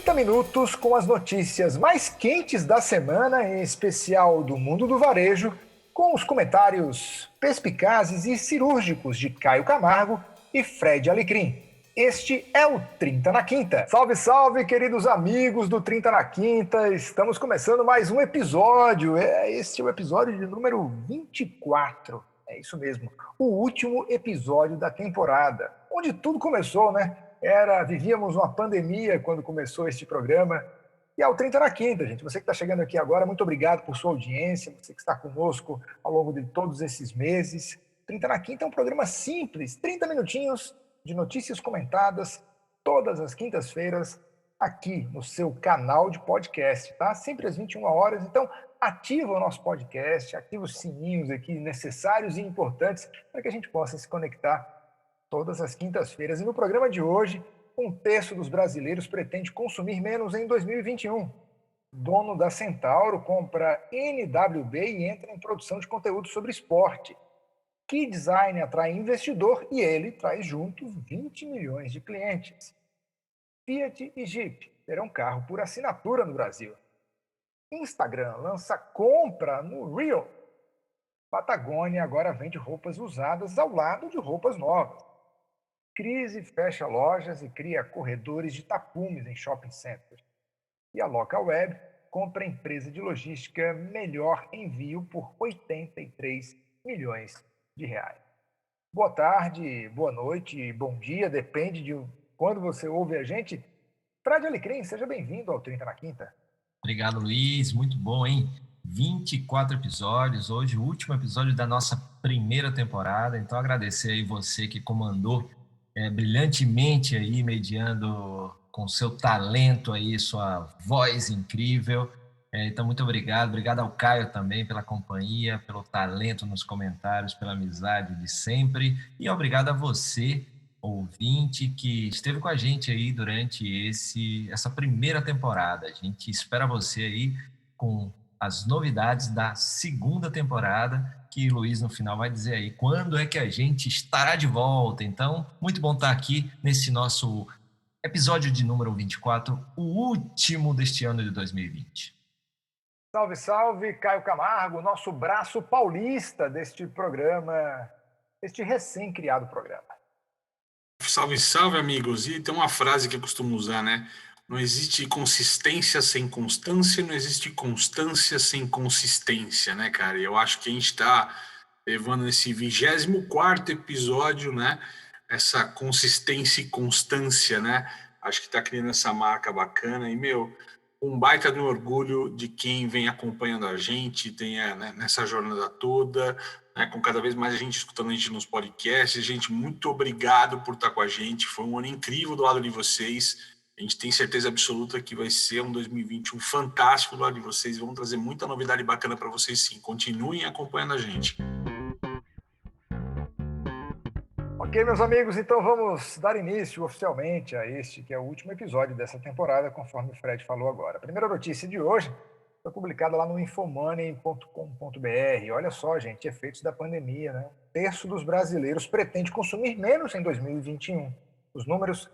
30 minutos com as notícias mais quentes da semana, em especial do mundo do varejo, com os comentários perspicazes e cirúrgicos de Caio Camargo e Fred Alecrim. Este é o 30 na Quinta. Salve, salve, queridos amigos do 30 na Quinta. Estamos começando mais um episódio. Este é o episódio de número 24. É isso mesmo, o último episódio da temporada, onde tudo começou, né? Vivíamos uma pandemia quando começou este programa. E é o 30 na Quinta, gente. Você que está chegando aqui agora, muito obrigado por sua audiência, você que está conosco ao longo de todos esses meses. 30 na Quinta é um programa simples, 30 minutinhos de notícias comentadas todas as quintas-feiras aqui no seu canal de podcast, tá? Sempre às 21 horas. Então, ativa o nosso podcast, ativa os sininhos aqui necessários e importantes para que a gente possa se conectar todas as quintas-feiras. E no programa de hoje, 1/3 dos brasileiros pretende consumir menos em 2021. Dono da Centauro compra NWB e entra em produção de conteúdo sobre esporte. Que Design atrai investidor e ele traz junto 20 milhões de clientes. Fiat e Jeep terão carro por assinatura no Brasil. Instagram lança compra no Reel. Patagônia agora vende roupas usadas ao lado de roupas novas. Crise fecha lojas e cria corredores de tapumes em shopping centers. E a Localweb compra empresa de logística Melhor Envio por 83 milhões de reais. Boa tarde, boa noite, bom dia, depende de quando você ouve a gente. Fred Alecrim, seja bem-vindo ao 30 na Quinta. Obrigado, Luiz. Muito bom, hein? 24 episódios, hoje o último episódio da nossa primeira temporada. Então, agradecer aí você que comandou brilhantemente aí, mediando com seu talento aí, sua voz incrível. Então, muito obrigado. Obrigado ao Caio também pela companhia, pelo talento nos comentários, pela amizade de sempre. E obrigado a você, ouvinte, que esteve com a gente aí durante essa primeira temporada. A gente espera você aí com as novidades da segunda temporada, que o Luiz no final vai dizer aí quando é que a gente estará de volta. Então, muito bom estar aqui nesse nosso episódio de número 24, o último deste ano de 2020. Salve, salve, Caio Camargo, nosso braço paulista deste programa, este recém-criado programa. Salve, salve, amigos. E tem uma frase que eu costumo usar, né? Não existe consistência sem constância, não existe constância sem consistência, né, cara? E eu acho que a gente está levando nesse 24º episódio, né? Essa consistência e constância, né? Acho que está criando essa marca bacana. E, um baita de um orgulho de quem vem acompanhando a gente, né, nessa jornada toda, né, com cada vez mais a gente escutando a gente nos podcasts. Gente, muito obrigado por estar com a gente. Foi um ano incrível do lado de vocês. A gente tem certeza absoluta que vai ser um 2021 fantástico do lado de vocês. Vamos trazer muita novidade bacana para vocês, sim. Continuem acompanhando a gente. Ok, meus amigos, então vamos dar início oficialmente a este, que é o último episódio dessa temporada, conforme o Fred falou agora. A primeira notícia de hoje foi publicada lá no infomoney.com.br. Olha só, gente, efeitos da pandemia, né? 1/3 dos brasileiros pretende consumir menos em 2021. Os números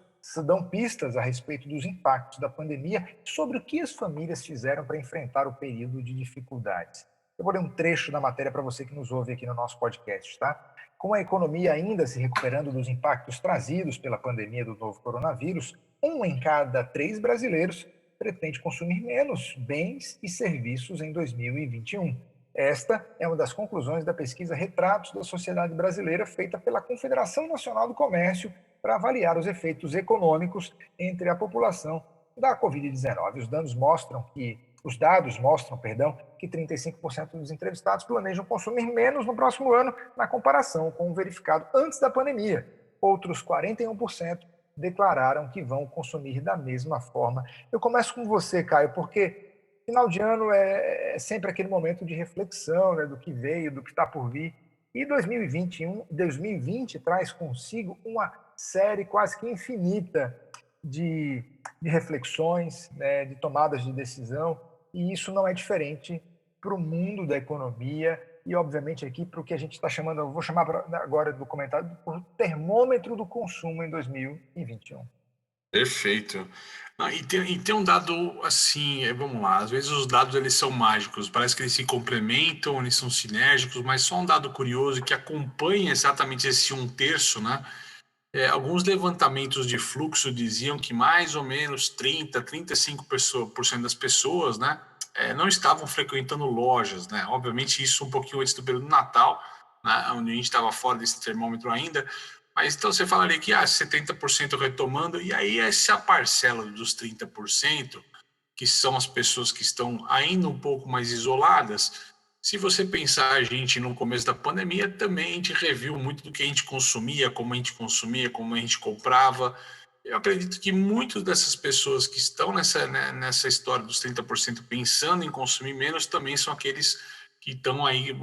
dão pistas a respeito dos impactos da pandemia e sobre o que as famílias fizeram para enfrentar o período de dificuldades. Eu vou ler um trecho da matéria para você que nos ouve aqui no nosso podcast, tá? Com a economia ainda se recuperando dos impactos trazidos pela pandemia do novo coronavírus, 1 em cada 3 brasileiros pretende consumir menos bens e serviços em 2021. Esta é uma das conclusões da pesquisa Retratos da Sociedade Brasileira, feita pela Confederação Nacional do Comércio, para avaliar os efeitos econômicos entre a população da Covid-19. Os dados mostram que 35% dos entrevistados planejam consumir menos no próximo ano, na comparação com o verificado antes da pandemia. Outros 41% declararam que vão consumir da mesma forma. Eu começo com você, Caio, porque final de ano é sempre aquele momento de reflexão, né, do que veio, do que está por vir. E 2020 traz consigo uma série quase que infinita de reflexões, né, de tomadas de decisão, e isso não é diferente para o mundo da economia e, obviamente, aqui para o que a gente está chamando, eu vou chamar agora do comentário, por termômetro do consumo em 2021. Perfeito. Não, e tem um dado assim, vamos lá, às vezes os dados eles são mágicos, parece que eles se complementam, eles são sinérgicos, mas só um dado curioso que acompanha exatamente esse um terço, né? Alguns levantamentos de fluxo diziam que mais ou menos 35% das pessoas, né, não estavam frequentando lojas, né? Obviamente isso um pouquinho antes do período do Natal, né, onde a gente estava fora desse termômetro ainda, mas então você falaria que 70% retomando, e aí essa parcela dos 30%, que são as pessoas que estão ainda um pouco mais isoladas, se você pensar a gente no começo da pandemia, também a gente reviu muito do que a gente consumia, como a gente comprava. Eu acredito que muitas dessas pessoas que estão nessa história dos 30% pensando em consumir menos também são aqueles que estão aí,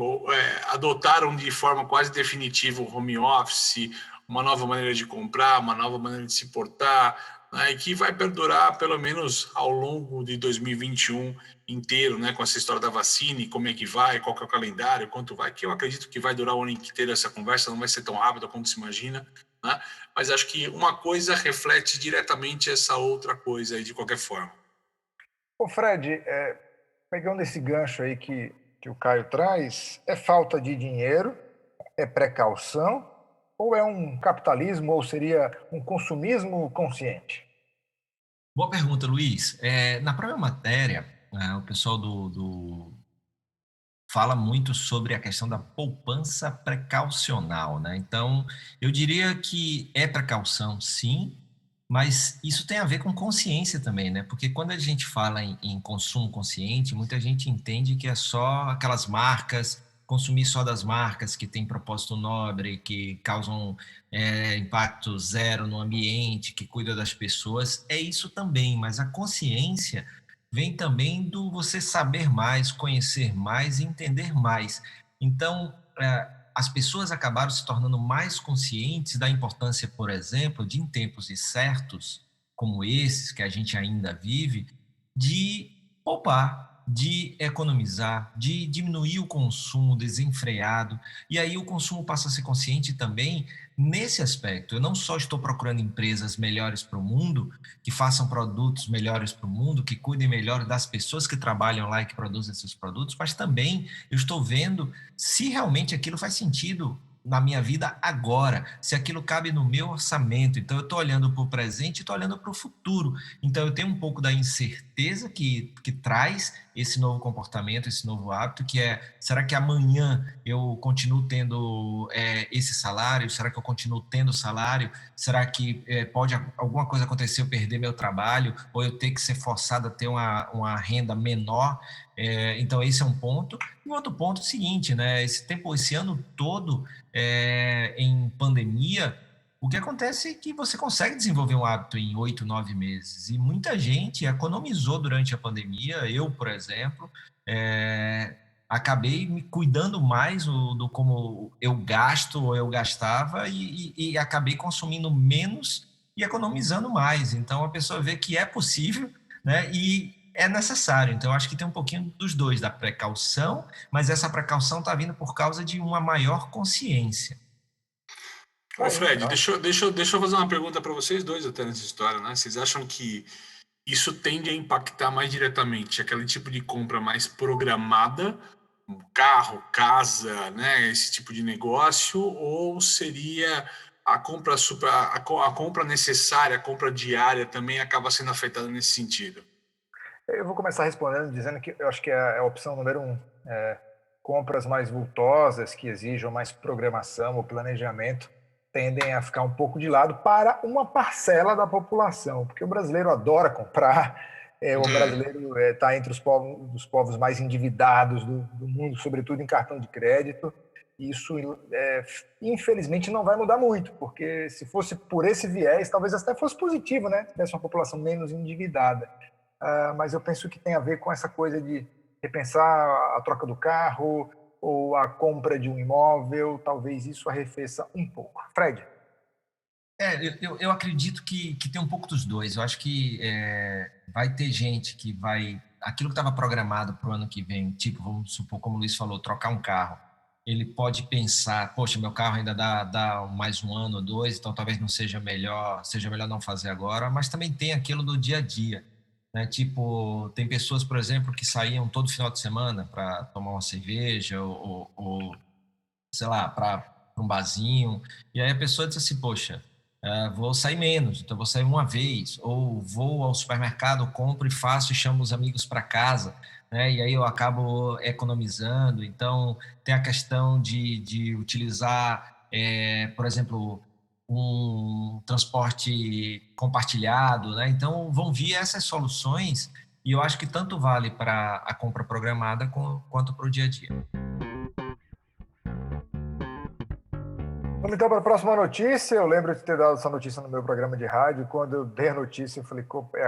adotaram de forma quase definitiva o home office, uma nova maneira de comprar, uma nova maneira de se portar, né, e que vai perdurar pelo menos ao longo de 2021 inteiro, né, com essa história da vacina e como é que vai, qual que é o calendário, quanto vai, que eu acredito que vai durar o ano inteiro essa conversa, não vai ser tão rápida quanto se imagina, né? Mas acho que uma coisa reflete diretamente essa outra coisa aí de qualquer forma. Ô Fred, pegando esse gancho aí que o Caio traz, é falta de dinheiro, é precaução, ou é um capitalismo, ou seria um consumismo consciente? Boa pergunta, Luiz. Na própria matéria, o pessoal fala muito sobre a questão da poupança precaucional, né? Então, eu diria que é precaução, sim, mas isso tem a ver com consciência também, né? Porque quando a gente fala em consumo consciente, muita gente entende que é só aquelas marcas, consumir só das marcas que têm propósito nobre, que causam impacto zero no ambiente, que cuida das pessoas. É isso também, mas a consciência vem também do você saber mais, conhecer mais e entender mais. Então, as pessoas acabaram se tornando mais conscientes da importância, por exemplo, de em tempos incertos, como esses que a gente ainda vive, de poupar, de economizar, de diminuir o consumo desenfreado. E aí o consumo passa a ser consciente também nesse aspecto. Eu não só estou procurando empresas melhores para o mundo, que façam produtos melhores para o mundo, que cuidem melhor das pessoas que trabalham lá e que produzem esses produtos, mas também eu estou vendo se realmente aquilo faz sentido na minha vida agora, se aquilo cabe no meu orçamento. Então, eu estou olhando para o presente e estou olhando para o futuro. Então, eu tenho um pouco da incerteza que traz esse novo comportamento, esse novo hábito, que é, será que amanhã eu continuo tendo esse salário? Será que eu continuo tendo salário? Será que pode alguma coisa acontecer, eu perder meu trabalho, ou eu ter que ser forçado a ter uma renda menor? Então, esse é um ponto. E um outro ponto é o seguinte, né? Esse ano todo em pandemia, o que acontece é que você consegue desenvolver um hábito em 8, 9 meses. E muita gente economizou durante a pandemia. Eu, por exemplo, acabei me cuidando mais do como eu gasto ou eu gastava e acabei consumindo menos e economizando mais. Então, a pessoa vê que é possível, né? E é necessário. Então, eu acho que tem um pouquinho dos dois, da precaução, mas essa precaução está vindo por causa de uma maior consciência. Ô Aí, Fred, então. deixa eu fazer uma pergunta para vocês dois até nessa história, né? Vocês acham que isso tende a impactar mais diretamente aquele tipo de compra mais programada, um carro, casa, né, esse tipo de negócio, ou seria a compra super, a compra necessária, a compra diária também acaba sendo afetada nesse sentido? Eu vou começar respondendo dizendo que eu acho que é a opção número um. Compras mais vultosas, que exijam mais programação ou planejamento, tendem a ficar um pouco de lado para uma parcela da população, porque o brasileiro adora comprar, o brasileiro está entre os povos mais endividados do mundo, sobretudo em cartão de crédito. Isso, infelizmente, não vai mudar muito, porque se fosse por esse viés, talvez até fosse positivo, né? Se tivesse uma população menos endividada. Mas eu penso que tem a ver com essa coisa de repensar a troca do carro ou a compra de um imóvel, talvez isso arrefeça um pouco. Fred? Eu acredito que tem um pouco dos dois. Eu acho que vai ter gente que vai. Aquilo que estava programado para o ano que vem, tipo, vamos supor, como o Luiz falou, trocar um carro. ele pode pensar, poxa, meu carro ainda dá mais um ano ou dois, então talvez não seja melhor não fazer agora, mas também tem aquilo do dia a dia, né? Tipo, tem pessoas, por exemplo, que saíam todo final de semana para tomar uma cerveja ou sei lá, para um barzinho, e aí a pessoa diz assim, poxa, vou sair menos, então vou sair uma vez, ou vou ao supermercado, compro e faço e chamo os amigos para casa, né? E aí eu acabo economizando. Então tem a questão de utilizar, por exemplo, um transporte compartilhado, né? Então vão vir essas soluções e eu acho que tanto vale para a compra programada quanto para o dia a dia. Vamos então para a próxima notícia. Eu lembro de ter dado essa notícia no meu programa de rádio. Quando eu dei a notícia, eu falei, é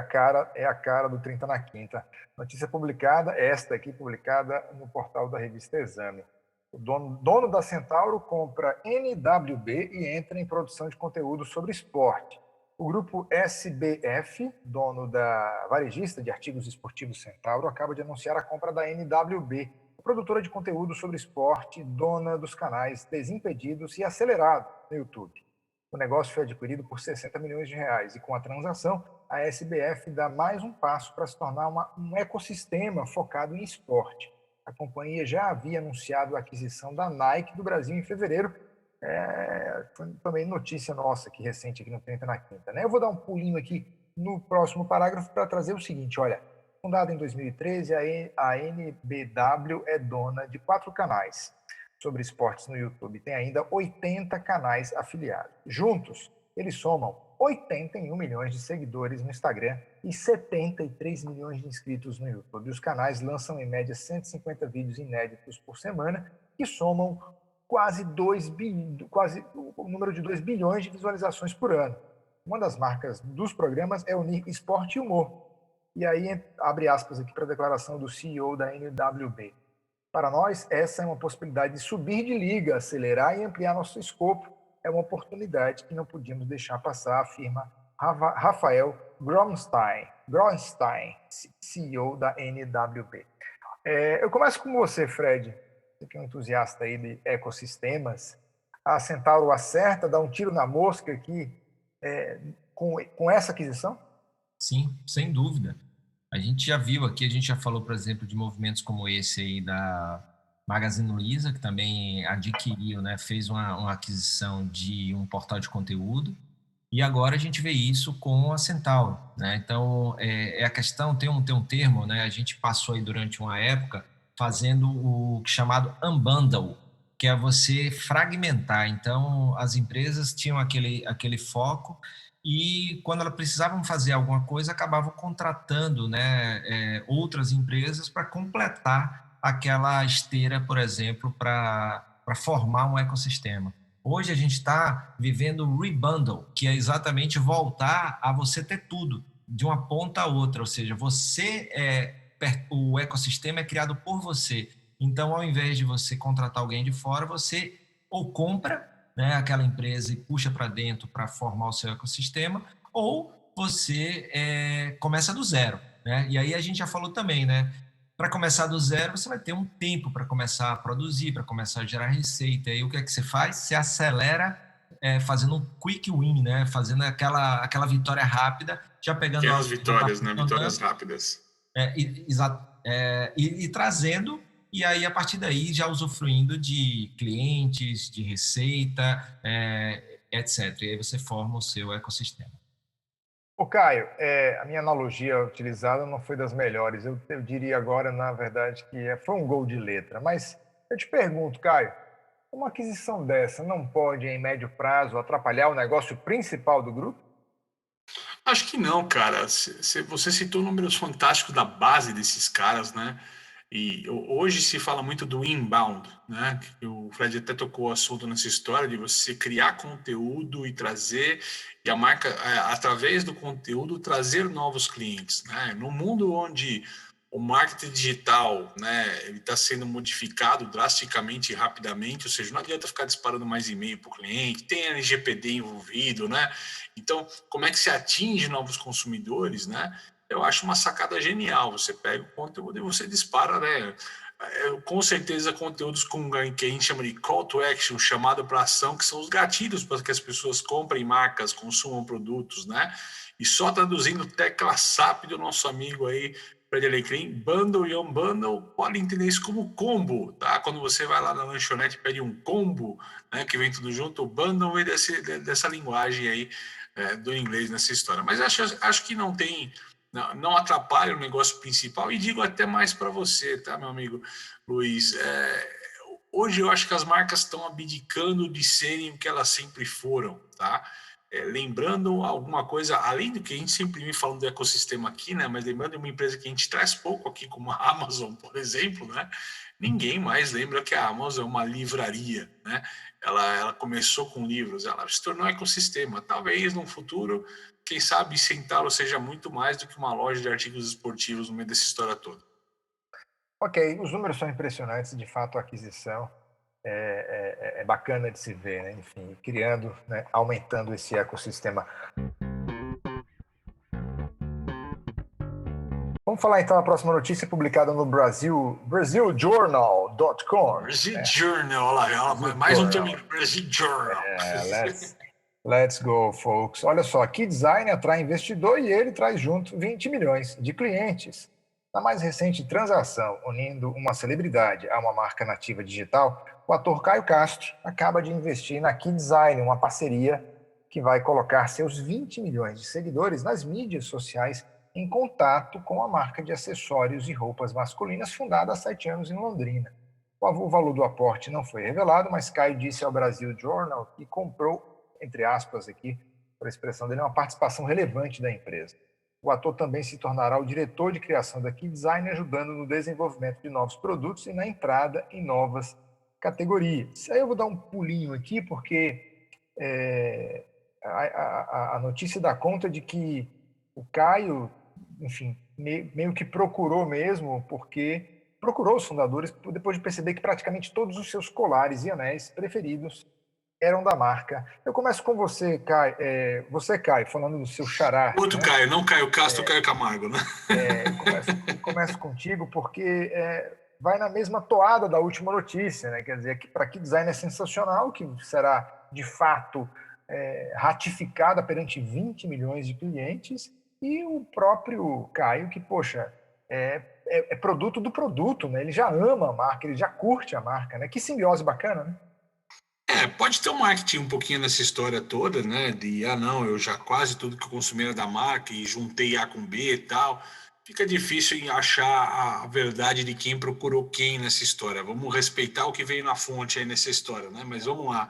a cara do 30 na Quinta. Notícia publicada, esta aqui publicada no portal da revista Exame. O dono da Centauro compra NWB e entra em produção de conteúdo sobre esporte. O grupo SBF, dono da varejista de artigos esportivos Centauro, acaba de anunciar a compra da NWB, produtora de conteúdo sobre esporte, dona dos canais Desimpedidos e Acelerado no YouTube. O negócio foi adquirido por 60 milhões de reais e com a transação, a SBF dá mais um passo para se tornar um ecossistema focado em esporte. A companhia já havia anunciado a aquisição da Nike do Brasil em fevereiro. Foi também notícia nossa aqui recente aqui no 30 na Quinta, né? Eu vou dar um pulinho aqui no próximo parágrafo para trazer o seguinte, olha, fundada em 2013, a NBW é dona de 4 canais sobre esportes no YouTube. Tem ainda 80 canais afiliados. Juntos, eles somam 81 milhões de seguidores no Instagram e 73 milhões de inscritos no YouTube. Os canais lançam, em média, 150 vídeos inéditos por semana, que somam quase o número de 2 bilhões de visualizações por ano. Uma das marcas dos programas é unir esporte e humor. E aí, abre aspas aqui para a declaração do CEO da NWB. Para nós, essa é uma possibilidade de subir de liga, acelerar e ampliar nosso escopo. É uma oportunidade que não podíamos deixar passar, afirma Rafael Gronstein, CEO da NWB. Eu começo com você, Fred. Você que é um entusiasta aí de ecossistemas. A Centauro acerta, dá um tiro na mosca aqui com essa aquisição? Sim, sem dúvida. A gente já viu aqui, a gente já falou, por exemplo, de movimentos como esse aí da Magazine Luiza, que também adquiriu, né, fez uma aquisição de um portal de conteúdo, e agora a gente vê isso com a Centauro, né? Então, a questão, tem um termo, né, a gente passou aí durante uma época fazendo o chamado unbundle, que é você fragmentar. Então, as empresas tinham aquele foco e quando elas precisavam fazer alguma coisa, acabavam contratando, né, outras empresas para completar aquela esteira, por exemplo, para formar um ecossistema. Hoje a gente está vivendo o rebundle, que é exatamente voltar a você ter tudo, de uma ponta a outra, ou seja, o ecossistema é criado por você. Então, ao invés de você contratar alguém de fora, você ou compra, né, aquela empresa e puxa para dentro para formar o seu ecossistema, ou você começa do zero, né? E aí a gente já falou também, né? Para começar do zero, você vai ter um tempo para começar a produzir, para começar a gerar receita. E aí o que é que você faz? Você acelera fazendo um quick win, né? Fazendo aquela vitória rápida, já pegando Aquelas algo que já está vitórias, né? Vitórias funcionando, rápidas. e trazendo, e aí a partir daí já usufruindo de clientes, de receita, etc. E aí você forma o seu ecossistema. Ô, Caio, a minha analogia utilizada não foi das melhores. Eu diria agora, na verdade, que foi um gol de letra. Mas eu te pergunto, Caio, uma aquisição dessa não pode, em médio prazo, atrapalhar o negócio principal do grupo? Acho que não, cara. Você citou números fantásticos da base desses caras, né? E hoje se fala muito do inbound, né? O Fred até tocou o assunto nessa história de você criar conteúdo e trazer, e a marca, através do conteúdo, trazer novos clientes, né? No mundo onde o marketing digital, né, ele está sendo modificado drasticamente e rapidamente, ou seja, não adianta ficar disparando mais e-mail para o cliente, tem LGPD envolvido, né? Então, como é que se atinge novos consumidores, né? Eu acho uma sacada genial. Você pega o conteúdo e você dispara, né, com certeza conteúdos que a gente chama de call to action, chamado para ação, que são os gatilhos para que as pessoas comprem marcas, consumam produtos, né? E só traduzindo tecla SAP do nosso amigo aí, Fred Alecrim, bundle e unbundle, pode entender isso como combo, tá? Quando você vai lá na lanchonete e pede um combo, né, que vem tudo junto, o bundle vem dessa linguagem aí, do inglês nessa história. Mas acho que não tem... Não atrapalha o negócio principal, e digo até mais para você, tá, meu amigo Luiz? Hoje eu acho que as marcas estão abdicando de serem o que elas sempre foram, tá? Lembrando alguma coisa, além do que a gente sempre vem falando do ecossistema aqui, né? Mas lembrando de uma empresa que a gente traz pouco aqui, como a Amazon, por exemplo, né? Ninguém mais lembra que a Amazon é uma livraria, né? Ela começou com livros, ela se tornou um ecossistema. Talvez no futuro, quem sabe Centauro seja muito mais do que uma loja de artigos esportivos no meio dessa história toda. Ok, os números são impressionantes, de fato a aquisição é bacana de se ver, né? Enfim, criando, né, aumentando esse ecossistema. Vamos falar então a próxima notícia publicada no BrasilJournal.com. Brasil Journal, olha lá, mais um termo, Brasil Journal. Let's go, folks. Olha só, KeyDesign atrai investidor e ele traz junto 20 milhões de clientes. Na mais recente transação, unindo uma celebridade a uma marca nativa digital, o ator Caio Castro acaba de investir na KeyDesign, uma parceria que vai colocar seus 20 milhões de seguidores nas mídias sociais em contato com a marca de acessórios e roupas masculinas fundada há 7 anos em Londrina. O valor do aporte não foi revelado, mas Caio disse ao Brasil Journal que comprou, entre aspas aqui, por a expressão dele, uma participação relevante da empresa. O ator também se tornará o diretor de criação da KeyDesign, ajudando no desenvolvimento de novos produtos e na entrada em novas categorias. Aí eu vou dar um pulinho aqui, porque a notícia dá conta de que o Caio, enfim, meio que procurou mesmo, porque procurou os fundadores depois de perceber que praticamente todos os seus colares e anéis preferidos eram da marca. Eu começo com você, Caio. Caio, falando do seu xará. Outro, né? Caio, não Caio Castro, Caio Camargo, né? Começo contigo, porque vai na mesma toada da última notícia, né? Quer dizer, que para KeyDesign é sensacional, que será, de fato, ratificada perante 20 milhões de clientes, e o próprio Caio, que, poxa, é produto do produto, né? Ele já ama a marca, ele já curte a marca, né? Que simbiose bacana, né? Pode ter um marketing um pouquinho nessa história toda, né? De, não, eu já quase tudo que eu consumi era da marca e juntei A com B e tal. Fica difícil em achar a verdade de quem procurou quem nessa história. Vamos respeitar o que veio na fonte aí nessa história, né? Mas vamos lá.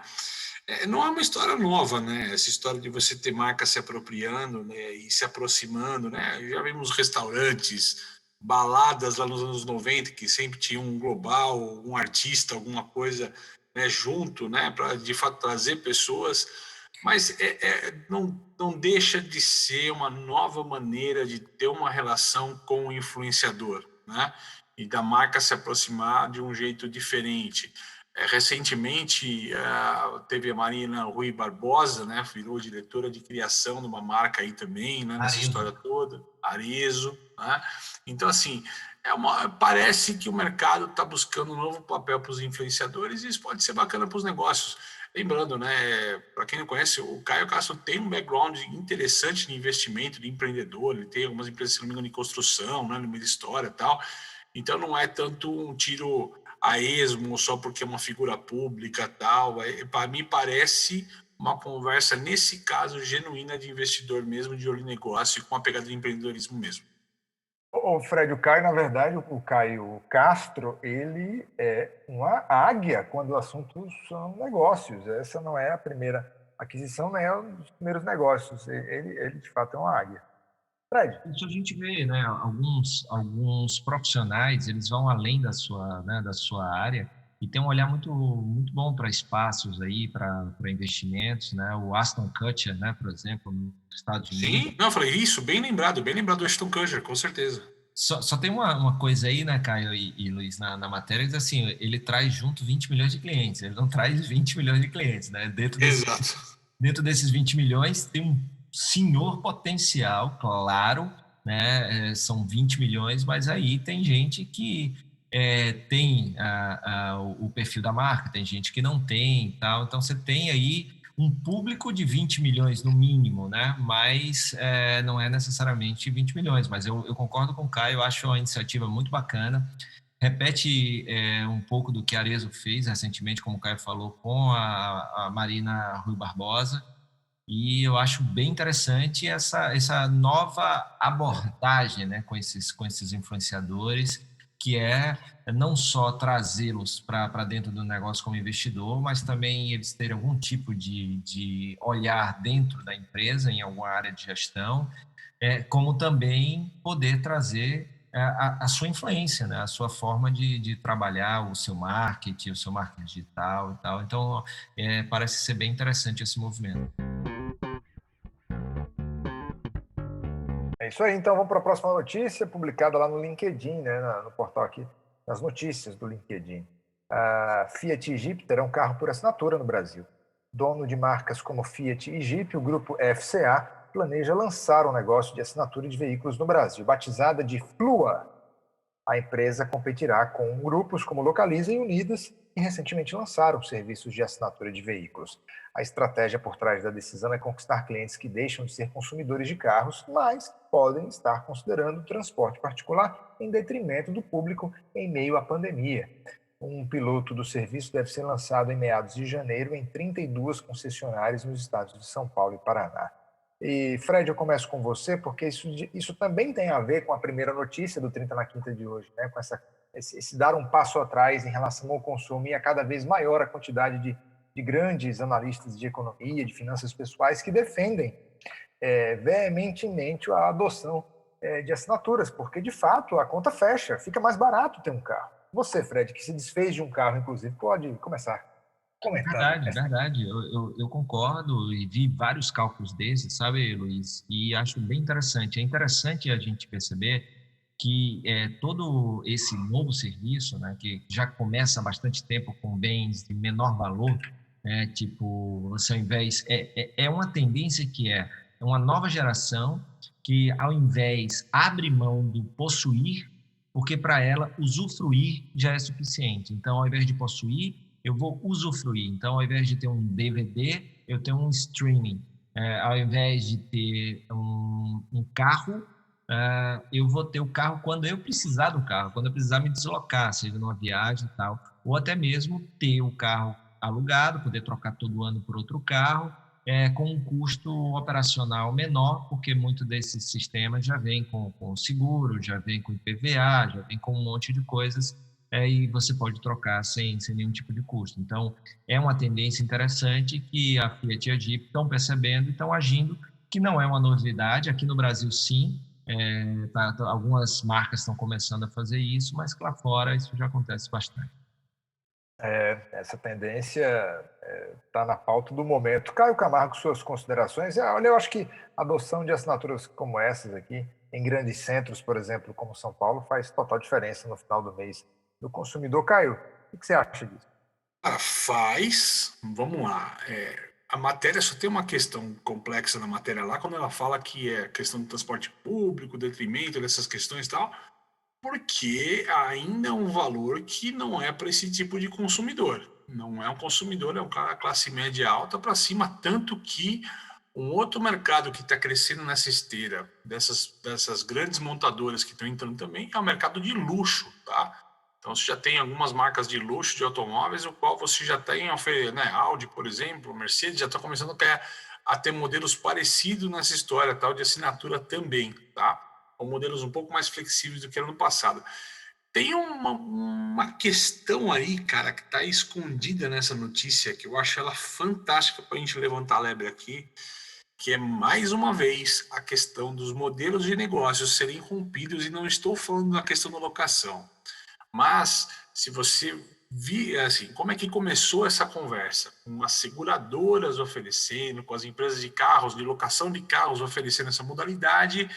Não é uma história nova, né? Essa história de você ter marca se apropriando, né, e se aproximando, né? Já vimos restaurantes, baladas lá nos anos 90, que sempre tinha um global, um artista, alguma coisa, né, junto, né, para de fato trazer pessoas, mas não deixa de ser uma nova maneira de ter uma relação com o influenciador, né, e da marca se aproximar de um jeito diferente. Recentemente teve a Marina Rui Barbosa, né, virou diretora de criação de uma marca aí também, né, nessa história toda, Arezzo, né? Então assim, parece que o mercado está buscando um novo papel para os influenciadores, e isso pode ser bacana para os negócios. Lembrando, né, para quem não conhece, o Caio Castro tem um background interessante de investimento, de empreendedor, ele tem algumas empresas, se não me engano, de construção, né, no meio da história e tal, então não é tanto um tiro a esmo só porque é uma figura pública e tal. Para mim parece uma conversa, nesse caso, genuína de investidor mesmo, de olho em negócio e com uma pegada de empreendedorismo mesmo. O Fred, o Caio, na verdade, o Caio Castro, ele é uma águia quando o assunto são negócios. Essa não é a primeira aquisição, nem é um dos primeiros negócios. Ele de fato, é uma águia. Fred? Isso a gente vê, né? Alguns profissionais, eles vão além da sua área e tem um olhar muito, muito bom para espaços aí, para investimentos, né? O Ashton Kutcher, né, por exemplo, nos Estados Unidos. Sim, não, eu falei isso, bem lembrado do Ashton Kutcher, com certeza. Só tem uma coisa aí, né, Caio e Luiz, na matéria, diz assim, ele traz junto 20 milhões de clientes, ele não traz 20 milhões de clientes, né? Dentro desses 20 milhões tem um senhor potencial, claro, né? São 20 milhões, mas aí tem gente que tem o perfil da marca, tem gente que não tem e tal. Então, você tem aí um público de 20 milhões no mínimo, né? Mas não é necessariamente 20 milhões. Mas eu concordo com o Caio, eu acho uma iniciativa muito bacana. Repete um pouco do que a Arezzo fez recentemente, como o Caio falou, com a Marina Rui Barbosa. E eu acho bem interessante essa nova abordagem, né, com esses influenciadores, que é não só trazê-los para dentro do negócio como investidor, mas também eles terem algum tipo de olhar dentro da empresa, em alguma área de gestão, como também poder trazer a sua influência, né? A sua forma de trabalhar o seu marketing digital e tal. Então, parece ser bem interessante esse movimento. É isso aí, então vamos para a próxima notícia, publicada lá no LinkedIn, né, no portal aqui, nas notícias do LinkedIn. A Fiat e Jeep terão carro por assinatura no Brasil. Dono de marcas como Fiat e Jeep, o grupo FCA planeja lançar um negócio de assinatura de veículos no Brasil, batizada de Flua. A empresa competirá com grupos como Localiza e Unidas, que recentemente lançaram serviços de assinatura de veículos. A estratégia por trás da decisão é conquistar clientes que deixam de ser consumidores de carros, mas podem estar considerando o transporte particular em detrimento do público em meio à pandemia. Um piloto do serviço deve ser lançado em meados de janeiro em 32 concessionárias nos estados de São Paulo e Paraná. E, Fred, eu começo com você, porque isso também tem a ver com a primeira notícia do 30 na Quinta de hoje, né? Com esse dar um passo atrás em relação ao consumo, e a cada vez maior a quantidade de grandes analistas de economia, de finanças pessoais, que defendem veementemente a adoção de assinaturas, porque, de fato, a conta fecha, fica mais barato ter um carro. Você, Fred, que se desfez de um carro, inclusive, pode começar comentando. Verdade, verdade. Eu concordo e vi vários cálculos desses, sabe, Luiz? E acho bem interessante. É interessante a gente perceber que todo esse novo serviço, né, que já começa há bastante tempo com bens de menor valor, tipo, você ao invés... É uma tendência que é uma nova geração que, ao invés, abre mão do possuir, porque para ela usufruir já é suficiente. Então, ao invés de possuir, eu vou usufruir. Então, ao invés de ter um DVD, eu tenho um streaming. Ao invés de ter um carro, eu vou ter o carro quando eu precisar do carro, quando eu precisar me deslocar, seja numa viagem e tal, ou até mesmo ter o carro alugado, poder trocar todo ano por outro carro, com um custo operacional menor, porque muito desses sistemas já vem com seguro, já vem com IPVA, já vem com um monte de coisas, e você pode trocar sem nenhum tipo de custo. Então, é uma tendência interessante que a Fiat e a Jeep estão percebendo e estão agindo, que não é uma novidade. Aqui no Brasil, sim, algumas marcas estão começando a fazer isso, mas lá fora isso já acontece bastante. Essa tendência está na pauta do momento. Caio Camargo, suas considerações. Olha, eu acho que a adoção de assinaturas como essas aqui, em grandes centros, por exemplo, como São Paulo, faz total diferença no final do mês do consumidor. Caio, o que você acha disso? Faz, vamos lá. A matéria só tem uma questão complexa na matéria lá, quando ela fala que é questão do transporte público, detrimento dessas questões e tal, porque ainda é um valor que não é para esse tipo de consumidor. Não é um consumidor, é um cara classe média alta para cima, tanto que um outro mercado que está crescendo nessa esteira dessas grandes montadoras que estão entrando também é o mercado de luxo, tá? Então você já tem algumas marcas de luxo de automóveis, o qual você já tem, né, Audi, por exemplo, Mercedes, já está começando a ter modelos parecidos nessa história, tal, de assinatura também, tá? Com modelos um pouco mais flexíveis do que era no passado. Tem uma questão aí, cara, que está escondida nessa notícia, que eu acho ela fantástica para a gente levantar a lebre aqui, que é, mais uma vez, a questão dos modelos de negócios serem rompidos, e não estou falando da questão da locação. Mas, se você vir, assim, como é que começou essa conversa? Com as seguradoras oferecendo, com as empresas de carros, de locação de carros oferecendo essa modalidade,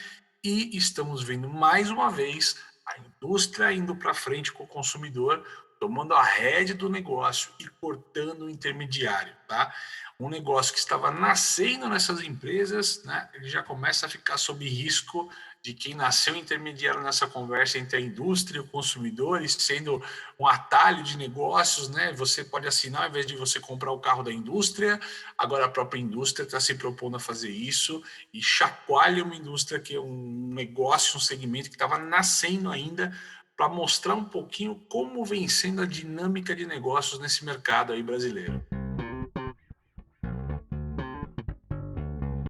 e estamos vendo mais uma vez a indústria indo para frente com o consumidor, tomando a rédea do negócio e cortando o intermediário, tá? Um negócio que estava nascendo nessas empresas, né, ele já começa a ficar sob risco de quem nasceu intermediário nessa conversa entre a indústria e o consumidor, e sendo um atalho de negócios, né? Você pode assinar, ao invés de você comprar o carro da indústria, agora a própria indústria está se propondo a fazer isso e chacoalha uma indústria que é um negócio, um segmento que estava nascendo ainda, para mostrar um pouquinho como vem sendo a dinâmica de negócios nesse mercado aí brasileiro.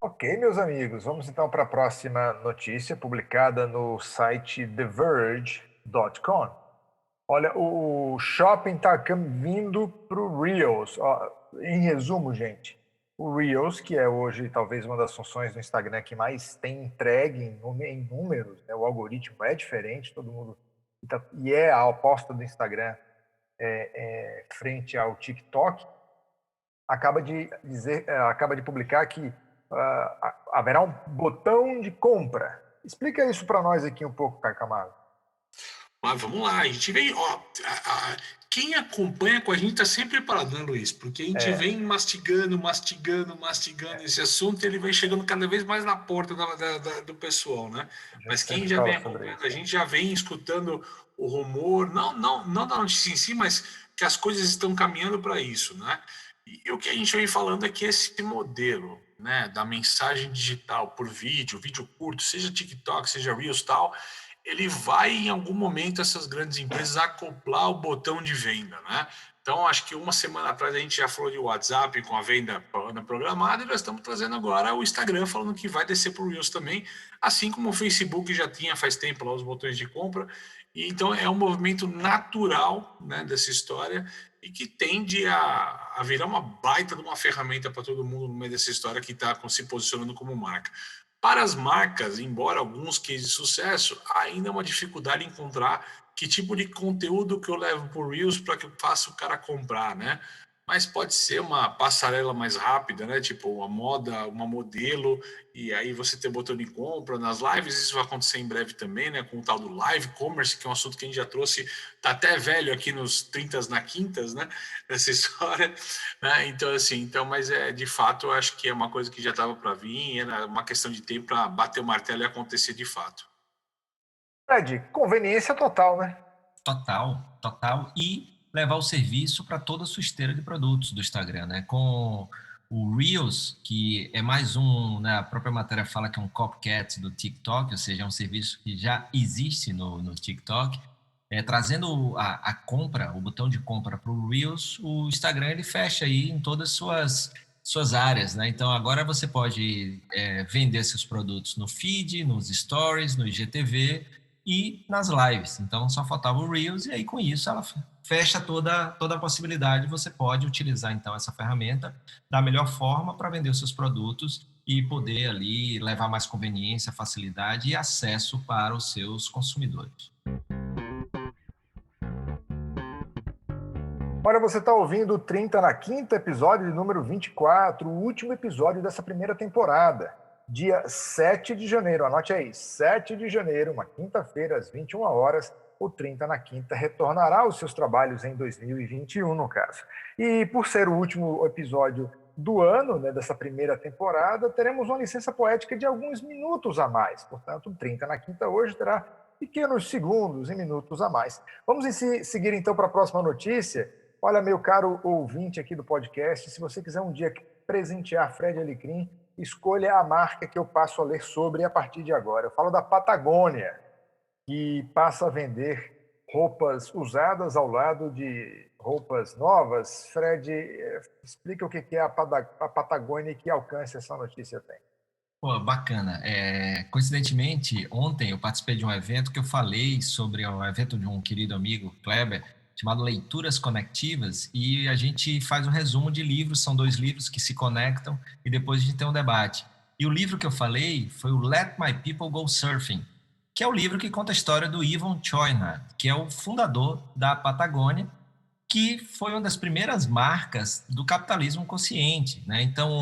Ok, meus amigos, vamos então para a próxima notícia publicada no site TheVerge.com. Olha, o shopping está vindo para o Reels. Ó, em resumo, gente, o Reels, que é hoje talvez uma das funções do Instagram que mais tem entregue em números, né? O algoritmo é diferente, todo mundo... E é a aposta do Instagram frente ao TikTok, acaba de publicar que haverá um botão de compra. Explica isso para nós aqui um pouco, Caio Camargo. Mas vamos lá, a gente vem, quem acompanha com a gente está sempre preparado, né, Luiz? Porque a gente vem mastigando esse assunto, e ele vem chegando cada vez mais na porta do pessoal, né? Mas quem já vem acompanhando, a gente já vem escutando o rumor, não da notícia em si, mas que as coisas estão caminhando para isso, né? E o que a gente vem falando é que esse modelo, né, da mensagem digital por vídeo curto, seja TikTok, seja Reels, tal, ele vai, em algum momento, essas grandes empresas acoplar o botão de venda, né? Então, acho que uma semana atrás a gente já falou de WhatsApp com a venda programada, e nós estamos trazendo agora o Instagram falando que vai descer para o Reels também, assim como o Facebook já tinha faz tempo lá os botões de compra. E então é um movimento natural, né, dessa história, e que tende a virar uma baita de uma ferramenta para todo mundo no meio dessa história que está se posicionando como marca. Para as marcas, embora alguns cases de sucesso, ainda é uma dificuldade encontrar que tipo de conteúdo que eu levo para o Reels para que eu faça o cara comprar, né? Mas pode ser uma passarela mais rápida, né? Tipo uma moda, uma modelo, e aí você ter botão de compra nas lives. Isso vai acontecer em breve também, né? Com o tal do live commerce, que é um assunto que a gente já trouxe, tá até velho aqui nos 30s na quintas, né? Essa história, né? Então, assim, mas de fato, eu acho que é uma coisa que já estava para vir, era uma questão de tempo para bater o martelo e acontecer de fato. Fred, conveniência total, né? Total. E levar o serviço para toda a sua esteira de produtos do Instagram, né? Com o Reels, que é mais né, a própria matéria fala que é um copycat do TikTok, ou seja, é um serviço que já existe no TikTok, trazendo a compra, o botão de compra para o Reels, o Instagram ele fecha aí em todas as suas áreas, né? Então agora você pode vender seus produtos no feed, nos stories, no IGTV e nas lives. Então só faltava o Reels, e aí com isso ela fecha toda a possibilidade. Você pode utilizar então essa ferramenta da melhor forma para vender os seus produtos e poder ali levar mais conveniência, facilidade e acesso para os seus consumidores. Olha, você está ouvindo o 30 na quinta, episódio de número 24, o último episódio dessa primeira temporada. Dia 7 de janeiro, anote aí, 7 de janeiro, uma quinta-feira, às 21 horas, o 30 na quinta retornará aos seus trabalhos em 2021, no caso. E por ser o último episódio do ano, né, dessa primeira temporada, teremos uma licença poética de alguns minutos a mais. Portanto, o 30 na quinta hoje terá pequenos segundos e minutos a mais. Vamos seguir então para a próxima notícia. Olha, meu caro ouvinte aqui do podcast, se você quiser um dia presentear Fred Alecrim, escolha a marca que eu passo a ler sobre a partir de agora. Eu falo da Patagônia, que passa a vender roupas usadas ao lado de roupas novas. Fred, explica o que é a Patagônia e que alcance essa notícia tem. Pô, bacana. Coincidentemente, ontem eu participei de um evento que eu falei sobre um evento de um querido amigo, Kleber, chamado Leituras Conectivas, e a gente faz um resumo de livros, são 2 livros que se conectam e depois a gente tem um debate. E o livro que eu falei foi o Let My People Go Surfing, que é o livro que conta a história do Yvon Chouinard, que é o fundador da Patagônia, que foi uma das primeiras marcas do capitalismo consciente, né? Então,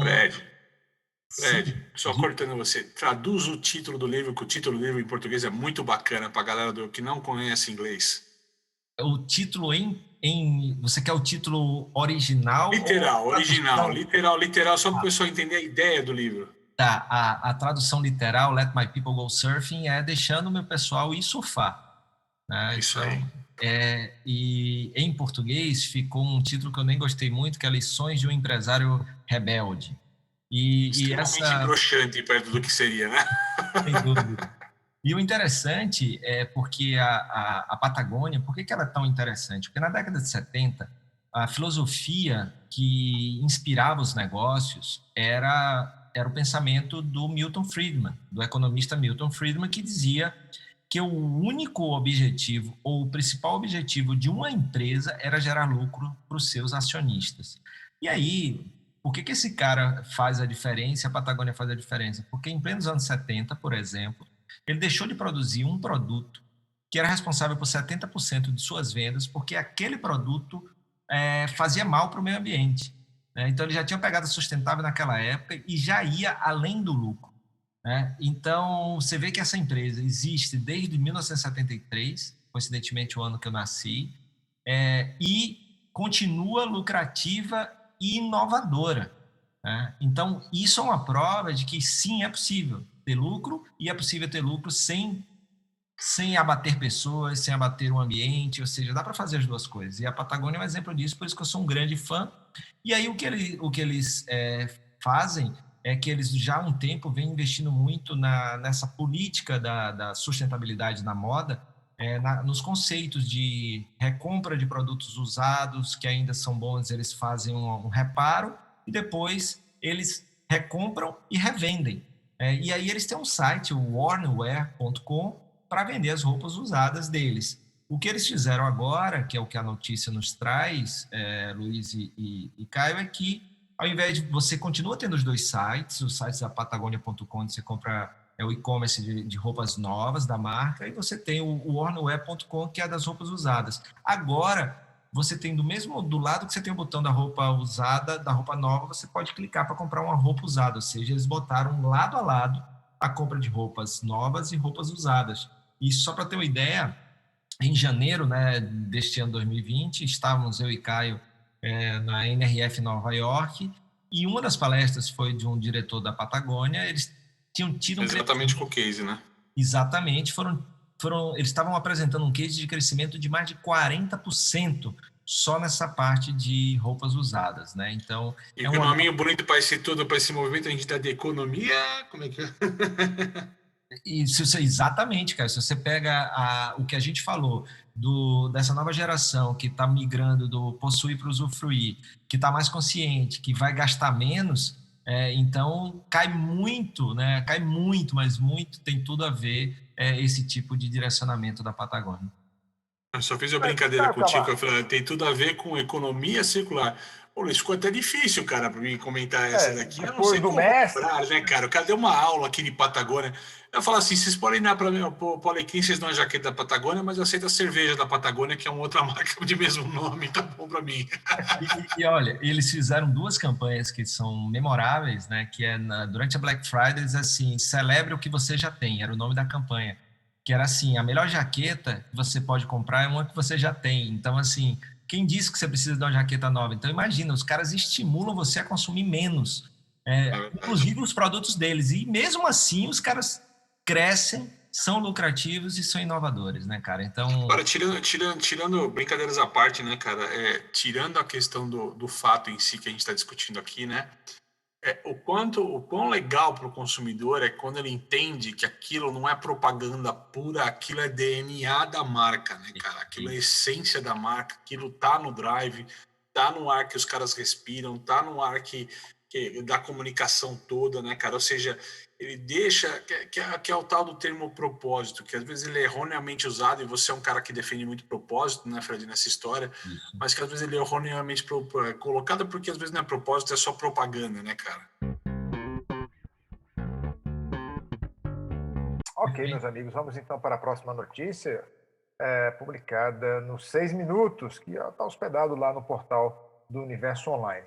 Fred, só cortando você, traduz o título do livro, que o título do livro em português é muito bacana para a galera que não conhece inglês. O título você quer o título original? Literal, só para o pessoal entender a ideia do livro. Tá, a tradução literal, Let My People Go Surfing, é deixando o meu pessoal ir surfar, né? Isso Então, aí. e em português ficou um título que eu nem gostei muito, que é Lições de um Empresário Rebelde. E Extremamente essa, broxante perto do que seria, né? sem dúvida. E o interessante é porque a Patagônia, por que que ela é tão interessante? Porque na década de 70, a filosofia que inspirava os negócios era o pensamento do Milton Friedman, do economista Milton Friedman, que dizia que o único objetivo, ou o principal objetivo de uma empresa era gerar lucro para os seus acionistas. E aí, por que que esse cara faz a diferença, a Patagônia faz a diferença? Porque em plenos anos 70, por exemplo, ele deixou de produzir um produto que era responsável por 70% de suas vendas, porque aquele produto fazia mal para o meio ambiente, né? Então, ele já tinha pegada sustentável naquela época e já ia além do lucro, né? Então, você vê que essa empresa existe desde 1973, coincidentemente o ano que eu nasci, e continua lucrativa e inovadora, né? Então, isso é uma prova de que sim, é possível ter lucro e é possível ter lucro sem abater pessoas, sem abater o ambiente, ou seja, dá para fazer as duas coisas. E a Patagônia é um exemplo disso, por isso que eu sou um grande fã. E aí o que eles fazem é que eles já há um tempo vêm investindo muito nessa política da sustentabilidade na moda, nos conceitos de recompra de produtos usados, que ainda são bons, eles fazem um reparo e depois eles recompram e revendem. E aí eles têm um site, o warnwear.com, para vender as roupas usadas deles. O que eles fizeram agora, que é o que a notícia nos traz, Luiz e Caio, é que ao invés de você continua tendo os dois sites, os sites da Patagonia.com, onde você compra o e-commerce de roupas novas da marca, e você tem o ornoware.com, que é das roupas usadas. Agora, você tem do lado que você tem o botão da roupa usada, da roupa nova, você pode clicar para comprar uma roupa usada, ou seja, eles botaram lado a lado a compra de roupas novas e roupas usadas. Isso só para ter uma ideia, em janeiro, né, deste ano 2020, estávamos eu e Caio na NRF Nova York, e uma das palestras foi de um diretor da Patagônia. Eles tinham tido um Exatamente crescimento. com o case, né? Exatamente, eles estavam apresentando um case de crescimento de mais de 40% só nessa parte de roupas usadas, né? Então, E é com o uma nominho bonito para esse tudo, para esse movimento, a gente tá de economia. Como é que é? E se você, exatamente, cara, se você pega o que a gente falou dessa nova geração que está migrando do possuir para usufruir, que está mais consciente, que vai gastar menos, então cai muito, né? Cai muito, mas muito tem tudo a ver esse tipo de direcionamento da Patagônia. Eu só fiz uma Mas, brincadeira Caio contigo, eu Camargo, falei, tem tudo a ver com economia circular. Pô, Luiz, ficou até difícil, cara, para mim comentar essa daqui. Eu não depois sei do como mestre, comprar, né, cara? Cadê uma aula aqui de Patagônia? Eu falo assim, vocês podem dar para mim, pro Alequim, vocês dão a jaqueta da Patagônia, mas eu aceito a cerveja da Patagônia, que é uma outra marca de mesmo nome, tá bom para mim. E olha, eles fizeram duas campanhas que são memoráveis, né? Que durante a Black Friday, eles assim, celebre o que você já tem, era o nome da campanha. Que era assim, a melhor jaqueta que você pode comprar é uma que você já tem. Então, assim, quem disse que você precisa de uma jaqueta nova? Então, imagina, os caras estimulam você a consumir menos, É verdade. inclusive os produtos deles. E mesmo assim, os caras crescem, são lucrativos e são inovadores, né, cara? Então, Agora, tirando brincadeiras à parte, né, cara? Tirando a questão do fato em si que a gente está discutindo aqui, né? O quão legal para o consumidor é quando ele entende que aquilo não é propaganda pura, aquilo é DNA da marca, né, cara? Aquilo é essência da marca, aquilo tá no drive, tá no ar que os caras respiram, tá no ar que da comunicação toda, né, cara? Ou seja, ele deixa, que é o tal do termo propósito, que às vezes ele é erroneamente usado, e você é um cara que defende muito propósito, né, Fred, nessa história, isso. mas que às vezes ele é erroneamente colocado porque às vezes não é propósito, é só propaganda, né, cara? ok, meus amigos, vamos então para a próxima notícia, publicada nos 6 minutos, que está hospedado lá no portal do Universo Online.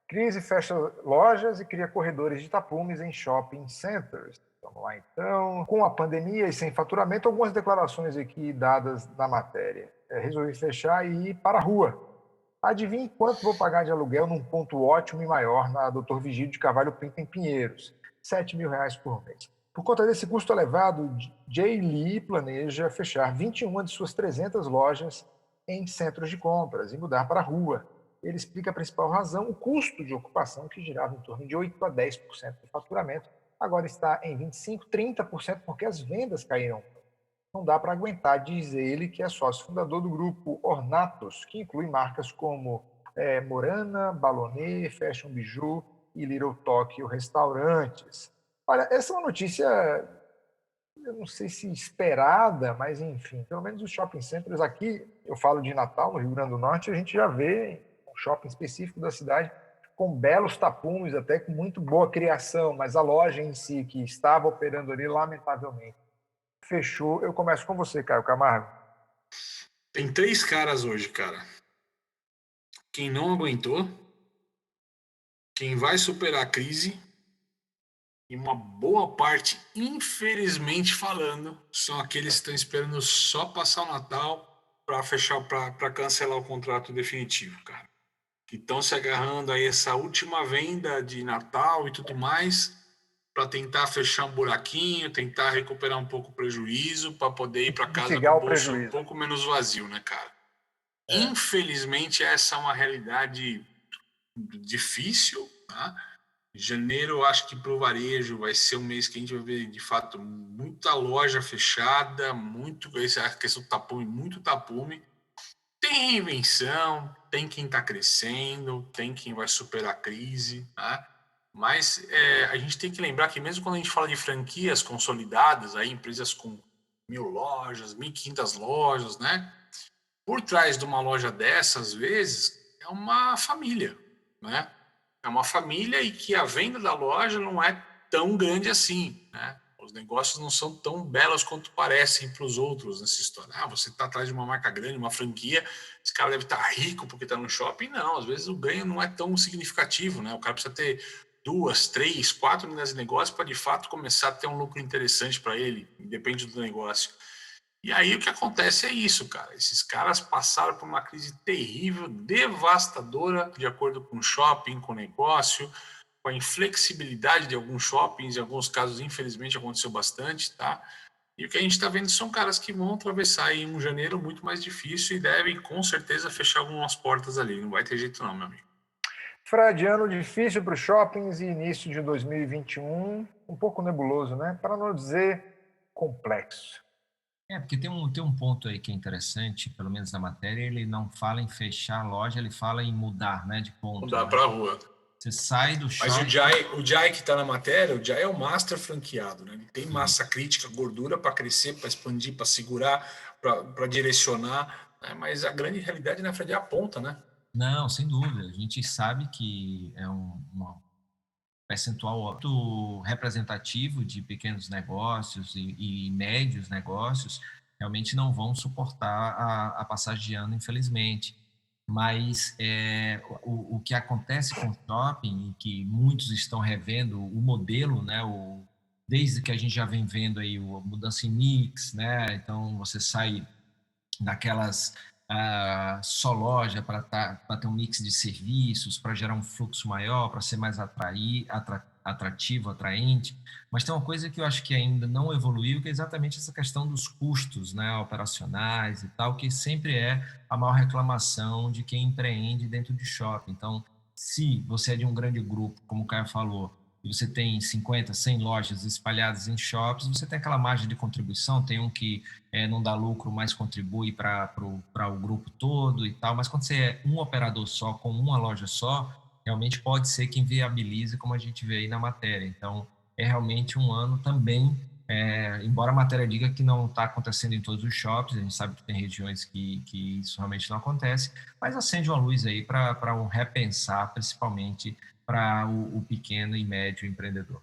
Crise fecha lojas e cria corredores de tapumes em shopping centers. Vamos lá então. Com a pandemia e sem faturamento, algumas declarações aqui dadas na matéria. Resolvi fechar e ir para a rua. Adivinhe quanto vou pagar de aluguel num ponto ótimo e maior na Doutor Vigílio de Carvalho Pinto, em Pinheiros. R$ 7.000 por mês. Por conta desse custo elevado, Jay Lee planeja fechar 21 de suas 300 lojas em centros de compras e mudar para a rua. Ele explica a principal razão: o custo de ocupação, que girava em torno de 8% a 10% do faturamento, agora está em 25%, 30%, porque as vendas caíram. Não dá para aguentar, diz ele, que é sócio fundador do grupo Ornatos, que inclui marcas como Morana, Balonê, Fashion Bijou e Little Tokyo Restaurantes. Olha, essa é uma notícia, eu não sei se esperada, mas enfim, pelo menos os shopping centers aqui, eu falo de Natal, no Rio Grande do Norte, a gente já vê um shopping específico da cidade com belos tapumes, até com muito boa criação, mas a loja em si, que estava operando ali, lamentavelmente, fechou. Eu começo com você, Caio Camargo. Tem 3 caras hoje, cara. Quem não aguentou, quem vai superar a crise, e uma boa parte, infelizmente falando, são aqueles que estão esperando só passar o Natal para fechar, para cancelar o contrato definitivo, cara. Que estão se agarrando aí essa última venda de Natal e tudo mais para tentar fechar um buraquinho, tentar recuperar um pouco o prejuízo para poder ir para casa com o bolso um pouco menos vazio, né, cara? Infelizmente, essa é uma realidade difícil, tá? Janeiro, eu acho que para o varejo vai ser um mês que a gente vai ver, de fato, muita loja fechada, essa questão do tapume, muito tapume. Tem reinvenção, tem quem está crescendo, tem quem vai superar a crise, tá? Mas a gente tem que lembrar que mesmo quando a gente fala de franquias consolidadas, aí, empresas com 1.000 lojas, 1.500 lojas, né? Por trás de uma loja dessas, às vezes, é uma família, né? É uma família e que a venda da loja não é tão grande assim, né? Os negócios não são tão belos quanto parecem para os outros nessa história. Ah, você está atrás de uma marca grande, uma franquia, esse cara deve estar rico porque está no shopping. Não, às vezes o ganho não é tão significativo, né? O cara precisa ter 2, 3, 4 unidades de negócio para de fato começar a ter um lucro interessante para ele, depende do negócio. E aí o que acontece é isso, cara. Esses caras passaram por uma crise terrível, devastadora, de acordo com o shopping, com o negócio, com a inflexibilidade de alguns shoppings, em alguns casos, infelizmente, aconteceu bastante, tá? E o que a gente está vendo são caras que vão atravessar em um janeiro muito mais difícil e devem, com certeza, fechar algumas portas ali. Não vai ter jeito não, meu amigo. Fred, ano difícil para os shoppings e início de 2021, um pouco nebuloso, né? Para não dizer complexo. Porque tem um ponto aí que é interessante, pelo menos na matéria, ele não fala em fechar a loja, ele fala em mudar, né, de ponto. Mudar para a rua. Você sai do shopping... Mas o Jai que está na matéria, o Jai é o master franqueado, né? Ele tem massa crítica, gordura para crescer, para expandir, para segurar, para direcionar, né? Mas a grande realidade, na Fred, é a ponta, né? Não, sem dúvida. A gente sabe que é um percentual alto representativo de pequenos negócios e médios negócios realmente não vão suportar a passagem de ano, infelizmente. Mas o que acontece com o shopping, e que muitos estão revendo o modelo, né, desde que a gente já vem vendo aí a mudança em mix, né, então você sai daquelas só loja para ter um mix de serviços, para gerar um fluxo maior, para ser mais atrativo, atraente. Mas tem uma coisa que eu acho que ainda não evoluiu, que é exatamente essa questão dos custos, né, operacionais e tal, que sempre é a maior reclamação de quem empreende dentro de shopping. Então, se você é de um grande grupo, como o Caio falou, e você tem 50, 100 lojas espalhadas em shops, você tem aquela margem de contribuição, tem um que não dá lucro, mas contribui para o grupo todo e tal, mas quando você é um operador só, com uma loja só, realmente pode ser que inviabilize, como a gente vê aí na matéria. Então, é realmente um ano também, embora a matéria diga que não está acontecendo em todos os shops, a gente sabe que tem regiões que isso realmente não acontece, mas acende uma luz aí para um repensar, principalmente para o pequeno e médio empreendedor.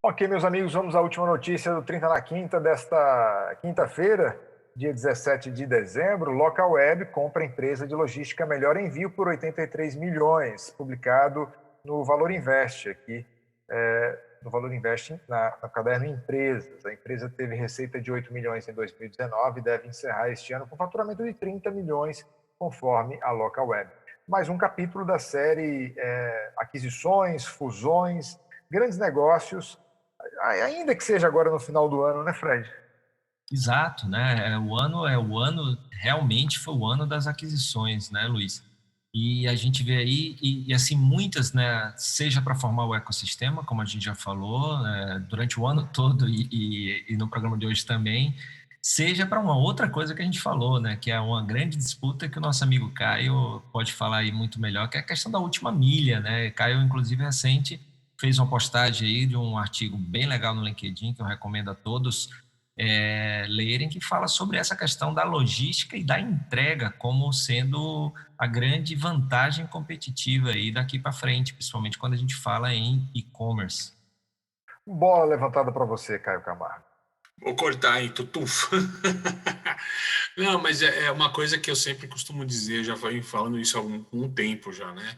Ok, meus amigos, vamos à última notícia do 30 na Quinta desta quinta-feira, dia 17 de dezembro. Localweb compra empresa de logística Melhor Envio por 83 milhões, publicado no Valor Invest aqui, no Valor Invest no caderno Empresas. A empresa teve receita de 8 milhões em 2019 e deve encerrar este ano com faturamento de 30 milhões, conforme a Localweb. mais um capítulo da série Aquisições, Fusões, Grandes Negócios, ainda que seja agora no final do ano, né, Fred? Exato, né? O ano realmente foi o ano das aquisições, né, Luiz? E a gente vê aí, e assim, muitas, né, seja para formar o ecossistema, como a gente já falou, durante o ano todo e no programa de hoje também, seja para uma outra coisa que a gente falou, né, que é uma grande disputa que o nosso amigo Caio pode falar aí muito melhor, que é a questão da última milha, né? Caio, inclusive, recente, fez uma postagem aí de um artigo bem legal no LinkedIn, que eu recomendo a todos lerem, que fala sobre essa questão da logística e da entrega como sendo a grande vantagem competitiva aí daqui para frente, principalmente quando a gente fala em e-commerce. Bola levantada para você, Caio Camargo. Vou cortar aí, tutuf. Não, mas é uma coisa que eu sempre costumo dizer, já venho falando isso há um tempo já, né?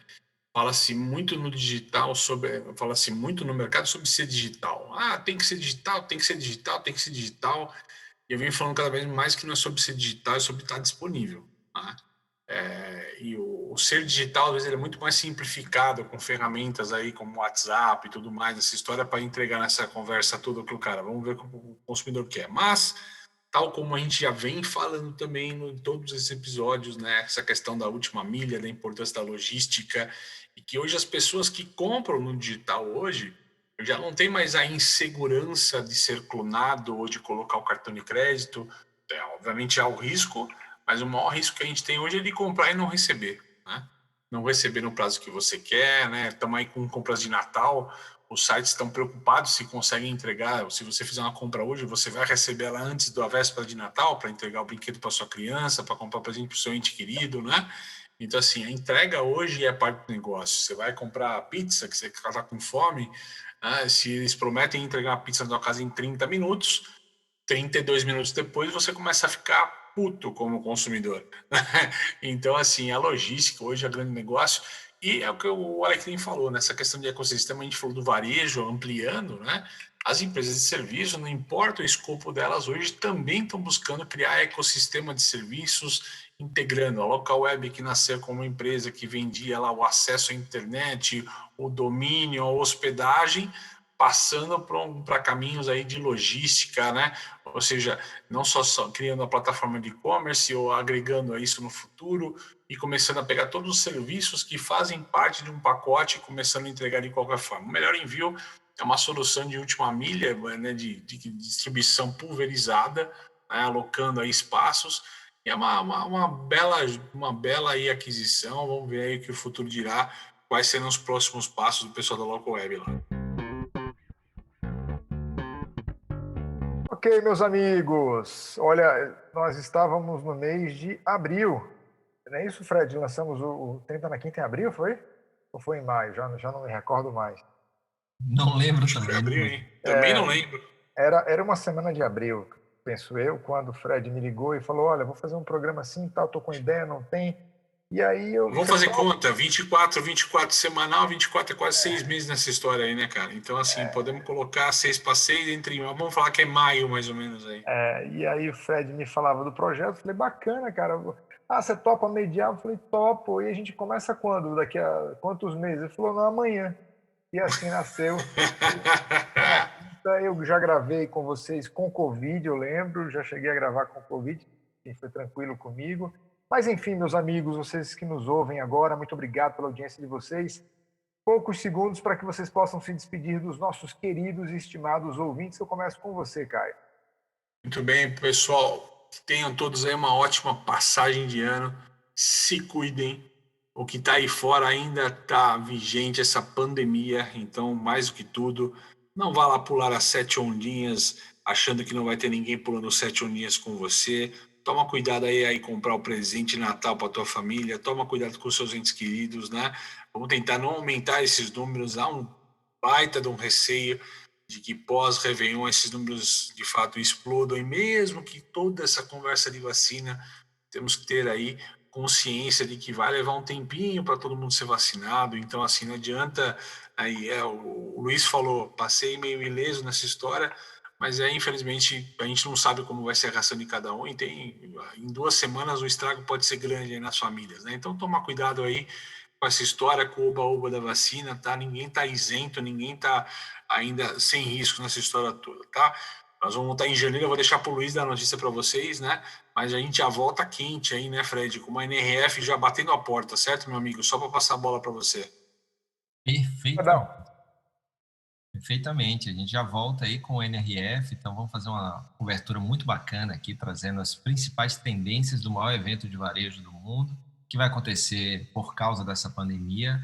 Fala-se muito no digital fala-se muito no mercado sobre ser digital. Ah, tem que ser digital, tem que ser digital, tem que ser digital. E eu venho falando cada vez mais que não é sobre ser digital, é sobre estar disponível, né? E o ser digital, às vezes, ele é muito mais simplificado com ferramentas aí como WhatsApp e tudo mais, essa história para entregar nessa conversa toda que o cara, vamos ver o que o consumidor quer. Mas, tal como a gente já vem falando também em todos esses episódios, né, essa questão da última milha, da importância da logística, e que hoje as pessoas que compram no digital hoje, já não tem mais a insegurança de ser clonado ou de colocar o cartão de crédito. Obviamente há o risco, mas o maior risco que a gente tem hoje é de comprar e não receber, né? Não receber no prazo que você quer, né? Estamos aí com compras de Natal, os sites estão preocupados se conseguem entregar. Se você fizer uma compra hoje, você vai receber ela antes da véspera de Natal para entregar o brinquedo para sua criança, para comprar presente para o seu ente querido, né? Então, assim, a entrega hoje é parte do negócio. Você vai comprar pizza, que você está com fome, né? Se eles prometem entregar a pizza na sua casa em 30 minutos, 32 minutos depois você começa a ficar puto como consumidor. Então, assim, a logística hoje é grande negócio. E é o que o Alecrim falou, nessa questão de ecossistema, a gente falou do varejo ampliando, né? As empresas de serviço, não importa o escopo delas, hoje também estão buscando criar ecossistema de serviços, integrando a local web, que nasceu como uma empresa que vendia lá o acesso à internet, o domínio, a hospedagem, passando para caminhos aí de logística, né? Ou seja, não só criando a plataforma de e-commerce ou agregando a isso no futuro e começando a pegar todos os serviços que fazem parte de um pacote e começando a entregar de qualquer forma. O melhor envio é uma solução de última milha, né, de distribuição pulverizada, né, alocando aí espaços. E é uma bela aí aquisição. Vamos ver aí o que o futuro dirá, quais serão os próximos passos do pessoal da Local Web lá. Ok, meus amigos. Olha, nós estávamos no mês de abril. Não é isso, Fred? Lançamos o 30 na Quinta em abril, foi? Ou foi em maio? Já não me recordo mais. Não lembro Acho que foi também, né, abril, Luiz? hein? Também não lembro. Era uma semana de abril, penso eu, quando o Fred me ligou e falou: Olha, vou fazer um programa assim e tal, tô com ideia, não tem. E aí Vamos você fazer topa? conta, 24 semanal, 24 é quase 6 meses nessa história aí, né, cara? Então, assim, podemos colocar 6 para 6 entre. Vamos falar que é maio, mais ou menos aí. E aí o Fred me falava do projeto, eu falei, bacana, cara. Ah, você topa mediar? Eu falei, topo. E a gente começa quando? Daqui a quantos meses? Ele falou, não, amanhã. E assim nasceu. Eu já gravei com vocês com Covid, eu lembro, já cheguei a gravar com Covid, quem foi tranquilo comigo. Mas enfim, meus amigos, vocês que nos ouvem agora, muito obrigado pela audiência de vocês. Poucos segundos para que vocês possam se despedir dos nossos queridos e estimados ouvintes. Eu começo com você, Caio. Muito bem, pessoal. Tenham todos aí uma ótima passagem de ano. Se cuidem. O que está aí fora ainda está vigente, essa pandemia. Então, mais do que tudo, não vá lá pular as 7 ondinhas, achando que não vai ter ninguém pulando 7 ondinhas com você. Toma cuidado aí comprar o presente de Natal para tua família. Toma cuidado com os seus entes queridos, né? Vamos tentar não aumentar esses números. Há um baita de um receio de que pós-Réveillon esses números de fato explodam, e mesmo que toda essa conversa de vacina, temos que ter aí consciência de que vai levar um tempinho para todo mundo ser vacinado. Então, assim, não adianta. O Luiz falou, passei meio ileso nessa história, mas infelizmente a gente não sabe como vai ser a reação de cada um, e em 2 semanas o estrago pode ser grande aí nas famílias, né? Então tomar cuidado aí com essa história, com o oba-oba da vacina, tá? Ninguém tá isento, ninguém tá ainda sem risco nessa história toda, tá? Nós vamos voltar em janeiro, eu vou deixar pro Luiz dar a notícia para vocês, né? Mas a gente já volta quente aí, né, Fred? Com uma NRF já batendo a porta, certo, meu amigo? Só para passar a bola para você. Perfeitamente. Perdão. Perfeitamente. A gente já volta aí com o NRF, então vamos fazer uma cobertura muito bacana aqui, trazendo as principais tendências do maior evento de varejo do mundo, que vai acontecer por causa dessa pandemia,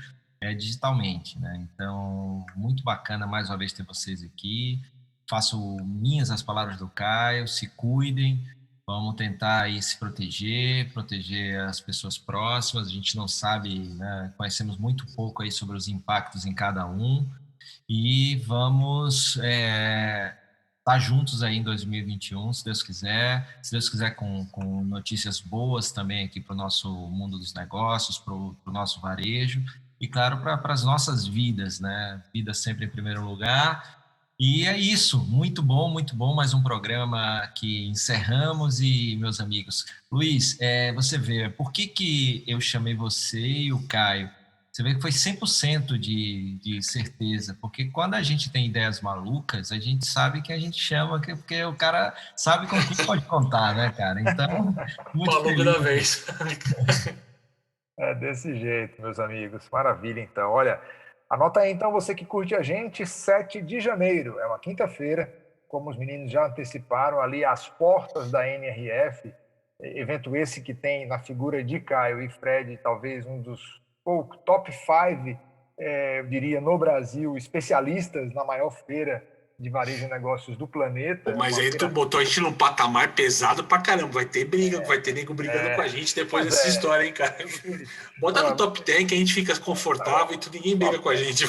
digitalmente, né? Então, muito bacana mais uma vez ter vocês aqui. Faço minhas as palavras do Caio, se cuidem, vamos tentar aí se proteger as pessoas próximas. A gente não sabe, né? Conhecemos muito pouco aí sobre os impactos em cada um, e vamos estar juntos aí em 2021, se Deus quiser com notícias boas também aqui para o nosso mundo dos negócios, para o nosso varejo e, claro, para as nossas vidas, né? Vida sempre em primeiro lugar. E é isso, muito bom, mais um programa que encerramos. E, meus amigos, Luiz, você vê, por que eu chamei você e o Caio? Você vê que foi 100% de certeza, porque quando a gente tem ideias malucas, a gente sabe que a gente chama, porque o cara sabe com quem pode contar, né, cara? Então, muito Maluco da feliz. vez. É desse jeito, meus amigos. Maravilha, então. Olha, anota aí, então, você que curte a gente, 7 de janeiro, é uma quinta-feira, como os meninos já anteciparam, ali às portas da NRF, evento esse que tem na figura de Caio e Fred, talvez um dos top 5, eu diria, no Brasil, especialistas na maior feira de varejo e negócios do planeta. Mas Uma aí tu feira... botou a gente num patamar pesado pra caramba. Vai ter briga, vai ter nego brigando com a gente depois dessa história, hein, cara? Bota no top 10 que a gente fica confortável e ninguém briga com a gente.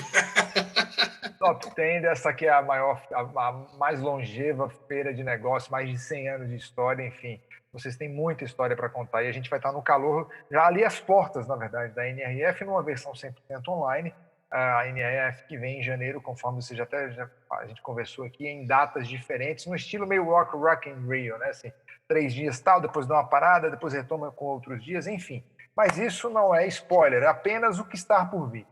Top 10 dessa que é a mais longeva feira de negócio, mais de 100 anos de história, enfim. Vocês têm muita história para contar e a gente vai estar no calor, já ali às portas, na verdade, da NRF, numa versão 100% online. A NRF que vem em janeiro, conforme você a gente conversou aqui, em datas diferentes, no estilo meio Rock in Rio, né? Assim, 3 dias tal, depois dá uma parada, depois retoma com outros dias, enfim. Mas isso não é spoiler, é apenas o que está por vir.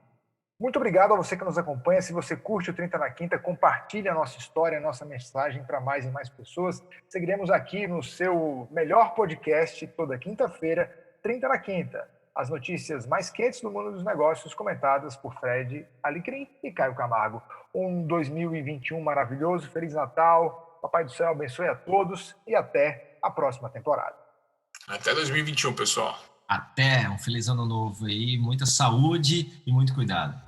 Muito obrigado a você que nos acompanha. Se você curte o 30 na Quinta, compartilhe a nossa história, a nossa mensagem para mais e mais pessoas. Seguiremos aqui no seu melhor podcast toda quinta-feira, 30 na Quinta. As notícias mais quentes do mundo dos negócios, comentadas por Fred Alecrim e Caio Camargo. Um 2021 maravilhoso, Feliz Natal, Papai do Céu abençoe a todos e até a próxima temporada. Até 2021, pessoal. Até, um feliz ano novo aí, muita saúde e muito cuidado.